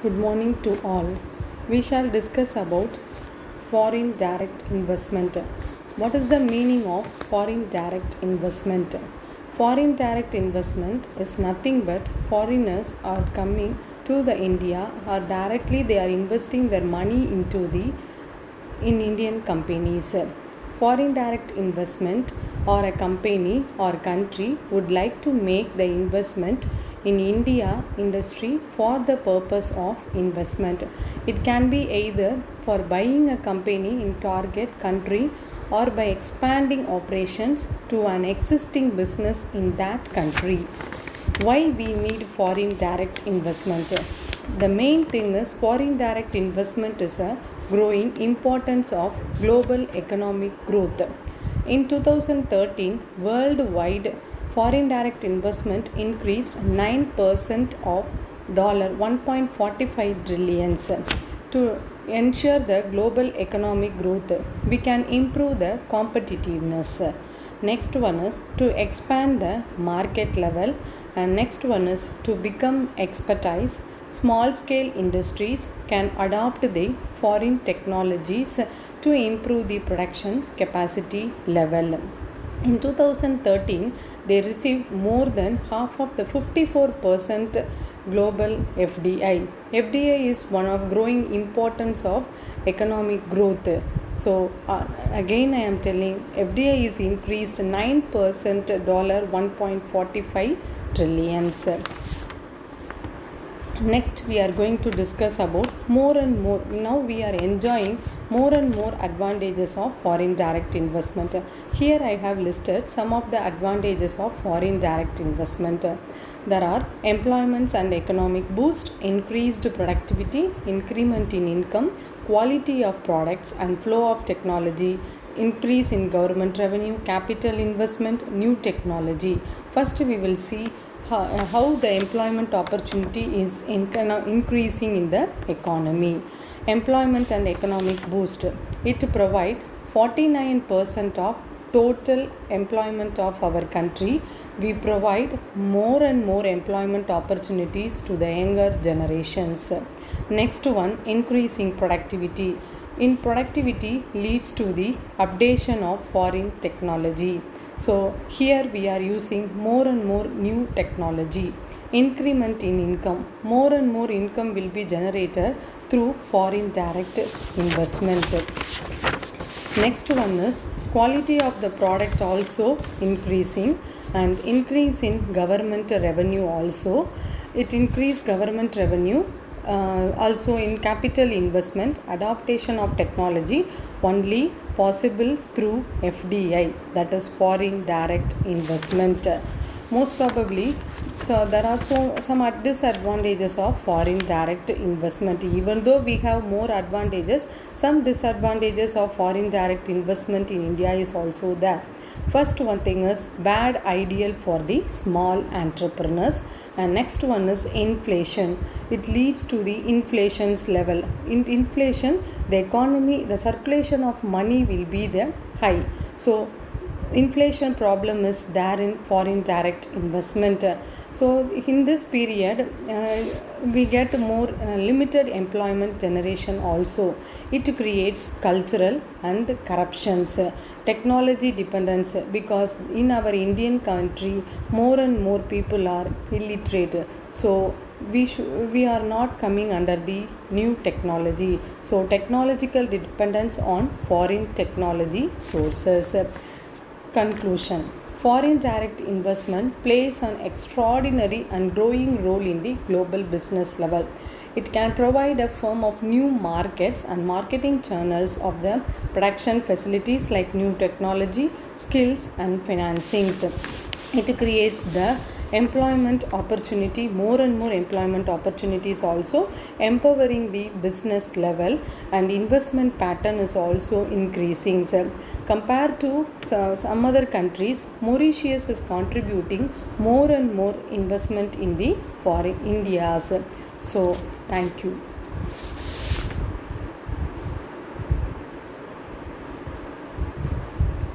Good morning to all. We shall discuss about foreign direct investment. What is the meaning of foreign direct investment? Foreign direct investment is nothing but foreigners are coming to the India or directly they are investing their money into the in Indian companies. Foreign direct investment or a company or country would like to make the investment in India industry for the purpose of investment. It can be either for buying a company in target country or by expanding operations to an existing business in that country. Why we need foreign direct investment? The main thing is foreign direct investment is a growing importance of global economic growth. In 2013, worldwide foreign direct investment increased 9% of $1.45 trillion. To ensure the global economic growth, we can improve the competitiveness. Next one is to expand the market level, and next one is to become expertise. Small scale industries can adopt the foreign technologies to improve the production capacity level. In 2013, they received more than half of the 54% global FDI. FDI is one of growing importance of economic growth. So again I am telling FDI is increased 9% $1.45 trillions. Next we are going to discuss about more and more. Now we are enjoying more and more advantages of foreign direct investment. Here I have listed some of the advantages of foreign direct investment. There are employments and economic boost, increased productivity, increment in income, quality of products and flow of technology, increase in government revenue, capital investment, new technology. First we will see how the employment opportunity is increasing in the economy. Employment and economic boost. It provides 49% of total employment of our country. We provide more and more employment opportunities to the younger generations. Next one, increasing productivity. In productivity leads to the updation of foreign technology. So here we are using more and more new technology. Increment in income. More and more income will be generated through foreign direct investment. Next one is quality of the product also increasing, and increase in government revenue also. It increase government revenue. Also in capital investment, adaptation of technology only possible through FDI, that is foreign direct investment. Most probably, so there are some disadvantages of foreign direct investment. Even though we have more advantages, some disadvantages of foreign direct investment in India is also there. First one thing is bad ideal for the small entrepreneurs, and next one is inflation. It leads to the inflation's level. In inflation, the economy, the circulation of money will be the high. So inflation problem is there in foreign direct investment. So in this period we get more limited employment generation also. It creates cultural and corruptions, technology dependence, because in our Indian country more and more people are illiterate. So we are not coming under the new technology. So technological dependence on foreign technology sources. Conclusion. Foreign direct investment plays an extraordinary and growing role in the global business level. It can provide a form of new markets and marketing channels of the production facilities like new technology, skills and financings. It creates the employment opportunity, more and more employment opportunities also, empowering the business level, and investment pattern is also increasing. So, compared to some other countries, Mauritius is contributing more and more investment in the foreign India's. So thank you.